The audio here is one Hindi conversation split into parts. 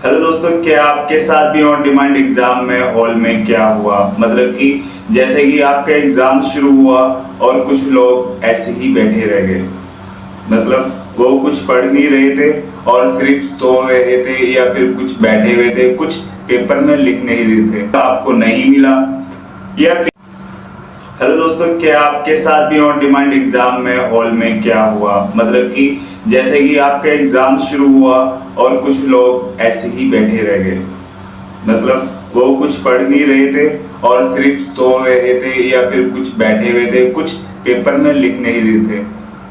हेलो दोस्तों, क्या आपके साथ भी ऑन डिमांड एग्जाम में हॉल में क्या हुआ? मतलब कि जैसे कि आपका एग्जाम शुरू हुआ और कुछ लोग ऐसे ही बैठे रह गए। मतलब वो कुछ पढ़ नहीं रहे थे और सिर्फ सो रहे थे या फिर कुछ बैठे हुए थे, कुछ पेपर में लिख नहीं रहे थे, आपको नहीं मिला। या फिर हेलो दोस्तों, क्या आपके साथ भी ऑन डिमांड एग्जाम में हॉल में क्या हुआ? मतलब कि जैसे कि आपका एग्जाम शुरू हुआ और कुछ लोग ऐसे ही बैठे रह गए। मतलब वो कुछ पढ़ नहीं रहे थे और सिर्फ सो रहे थे या फिर कुछ बैठे हुए थे, कुछ पेपर में लिख नहीं रहे थे।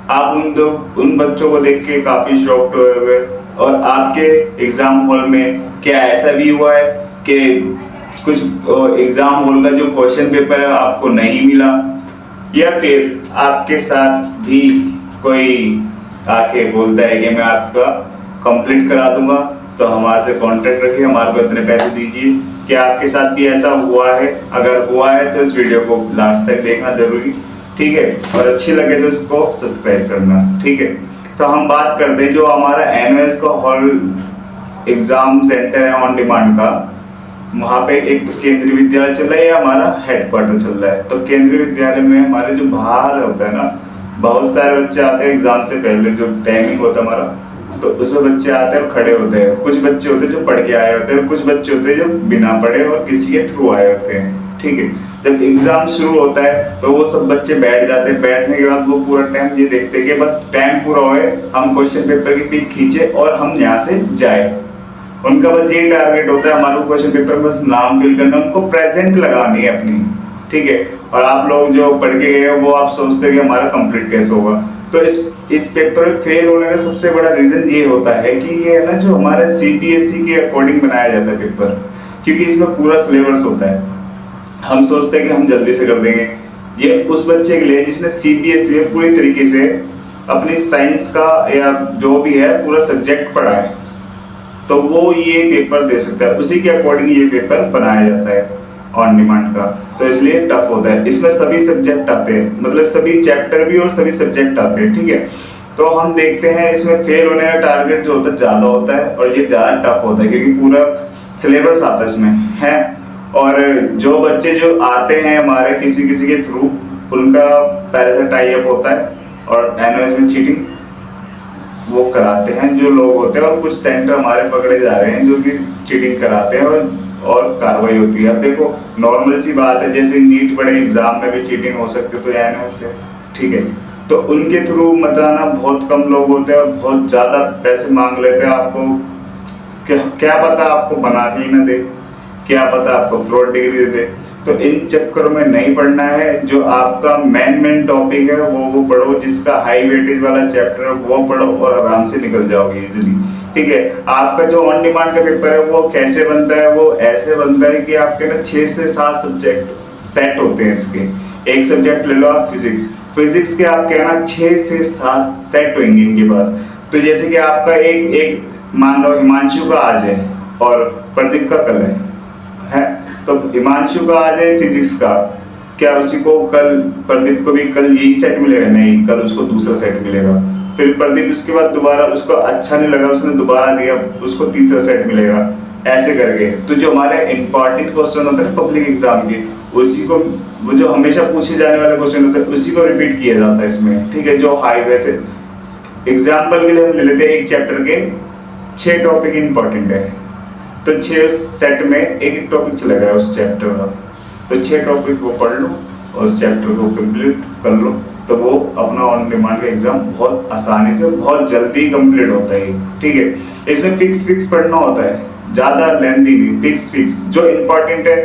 आप उन बच्चों को देख के काफी शॉक्ड हुए हुए। और आपके एग्जाम हॉल में क्या ऐसा भी हुआ है कि कुछ एग्जाम हॉल का जो क्वेश्चन पेपर है आपको नहीं मिला? या फिर आपके साथ भी कोई आके बोलता है कि मैं आपका कंप्लीट करा दूंगा, तो हमारे से कांटेक्ट रखिए, हमारे को इतने पैसे दीजिए। क्या आपके साथ भी ऐसा हुआ है? अगर हुआ है तो इस वीडियो को लास्ट तक देखना जरूरी, ठीक है? और अच्छी लगे तो इसको सब्सक्राइब करना, ठीक है? तो हम बात करते हैं जो हमारा एनओएस का हॉल एग्जाम सेंटर है ऑन डिमांड का। वहाँ पे एक केंद्रीय विद्यालय चल रहा है या हमारा हेडक्वार्टर चल रहा है। तो केंद्रीय विद्यालय में हमारे जो बाहर होता है ना, बहुत सारे बच्चे आते हैं एग्जाम से पहले, जो टाइमिंग होता है हमारा, तो उसमें बच्चे आते हैं और खड़े होते हैं। कुछ बच्चे होते हैं जो पढ़ के आए होते हैं, कुछ बच्चे होते हैं जो बिना पढ़े और किसी के थ्रू आए होते हैं, ठीक है? जब एग्जाम शुरू होता है तो वो सब बच्चे बैठ जाते हैं। बैठने के बाद वो पूरा टाइम ये देखते हैं कि बस टाइम पूरा होए, हम क्वेश्चन पेपर की पिक खींचे और हम यहाँ से जाए। उनका बस ये टारगेट होता है, हमारे क्वेश्चन पेपर में बस नाम फिल करना, उनको प्रेजेंट लगानी है अपनी, ठीक है? और आप लोग जो पढ़ के गए हो वो आप सोचते हैं कि हमारा कंप्लीट कैसे होगा। तो इस पेपर में फेल होने का सबसे बड़ा रीजन ये होता है कि ये है ना, जो हमारे सीबीएसई के अकॉर्डिंग बनाया जाता है पेपर, क्योंकि इसमें पूरा सिलेबस होता है। हम सोचते हैं कि हम जल्दी से कर देंगे। ये उस बच्चे के लिए जिसने सीबीएसई में पूरी तरीके से अपनी साइंस का या जो भी है पूरा सब्जेक्ट पढ़ा है, तो वो ये पेपर दे सकता है। उसी के अकॉर्डिंग ये पेपर बनाया जाता है ऑन डिमांड का, तो इसलिए टफ होता है। इसमें सभी सब्जेक्ट आते हैं, मतलब सभी चैप्टर भी और सभी सब्जेक्ट आते हैं, ठीक है? तो हम देखते हैं इसमें फेल होने का टारगेट जो होता है ज्यादा होता है और ये ज्यादा टफ होता है, क्योंकि पूरा सिलेबस आता है इसमें है। और जो बच्चे जो आते हैं हमारे किसी किसी के थ्रू, उनका पहले से टाई अप होता है और एनओएस में चीटिंग वो कराते हैं जो लोग होते हैं। और कुछ सेंटर हमारे पकड़े जा रहे हैं जो कि चीटिंग कराते हैं और कार्रवाई होती है। अब देखो, नॉर्मल सी बात है, जैसे नीट बड़े एग्जाम में भी चीटिंग हो सकती है, तो एनओएस से, ठीक है? तो उनके थ्रू मत आना। बहुत कम लोग होते हैं और बहुत ज्यादा पैसे मांग लेते हैं आपको। क्या पता आपको बना ही ना दे, क्या पता आपको फ्रॉड डिग्री दे दे। तो इन चक्करों में नहीं पढ़ना है। जो आपका मेन टॉपिक है वो पढ़ो, जिसका हाई वेटेज वाला चैप्टर है वो पढ़ो और आराम से निकल जाओगे इजीली, ठीक है? आपका जो ऑन डिमांड का पेपर है वो कैसे बनता है? वो ऐसे बनता है कि आपके ना 6 से 7 सब्जेक्ट सेट होते हैं इसके। एक सब्जेक्ट ले लो आप फिजिक्स के आपके ना 6 से 7 सेट होंगे इनके पास। तो जैसे कि आपका एक मान लो हिमांशु का आज है और प्रदीप का कल है, तो हिमांशु का आज है फिजिक्स का, क्या उसी को कल, प्रदीप को भी कल यही सेट मिलेगा? नहीं, कल उसको दूसरा सेट मिलेगा। फिर प्रदीप उसके बाद दोबारा, उसको अच्छा नहीं लगा, उसने दोबारा दिया, उसको तीसरा सेट मिलेगा, ऐसे करके। तो जो हमारे इंपॉर्टेंट क्वेश्चन होते हैं पब्लिक एग्जाम के, उसी को, वो जो हमेशा पूछे जाने वाले क्वेश्चन होते हैं, उसी को रिपीट किया जाता है इसमें, ठीक है? जो हाई वैसे एग्जाम्पल के लिए हम ले लेते हैं, एक चैप्टर के 6 टॉपिक इंपॉर्टेंट है, तो 6 सेट में एक टॉपिक चला गया उस चैप्टर का, तो 6 टॉपिक को पढ़ लो और उस चैप्टर को कंप्लीट कर लो, तो वो अपना ऑन डिमांड का एग्जाम बहुत आसानी से, बहुत जल्दी कंप्लीट होता है, ठीक है? इसमें फिक्स पढ़ना होता है, ज्यादा लेंथी नहीं, फिक्स जो इंपॉर्टेंट है।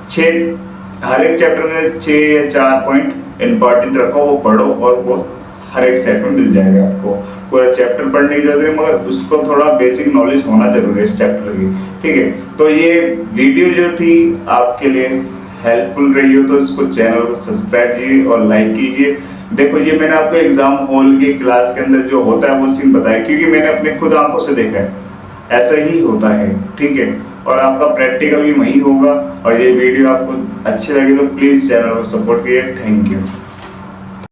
6 हर एक चैप्टर में 6 या 4 पॉइंट इंपॉर्टेंट रखो, वो पढ़ो और वो हर एक सेट में मिल जाएगा आपको। पूरा चैप्टर पढ़ने की जरूरत है, मगर उसको थोड़ा बेसिक नॉलेज होना जरूरी है इस चैप्टर की, ठीक है? तो ये वीडियो जो थी आपके लिए हेल्पफुल रही हो तो इसको, चैनल को सब्सक्राइब कीजिए और लाइक कीजिए। देखो, ये मैंने आपको एग्जाम हॉल की क्लास के अंदर जो होता है वो सीन बताया, क्योंकि मैंने अपने खुद आंखों से देखा है, ऐसा ही होता है, ठीक है? और आपका प्रैक्टिकल भी वही होगा। और ये वीडियो आपको अच्छी लगी तो प्लीज चैनल को सपोर्ट कीजिए। Thank you.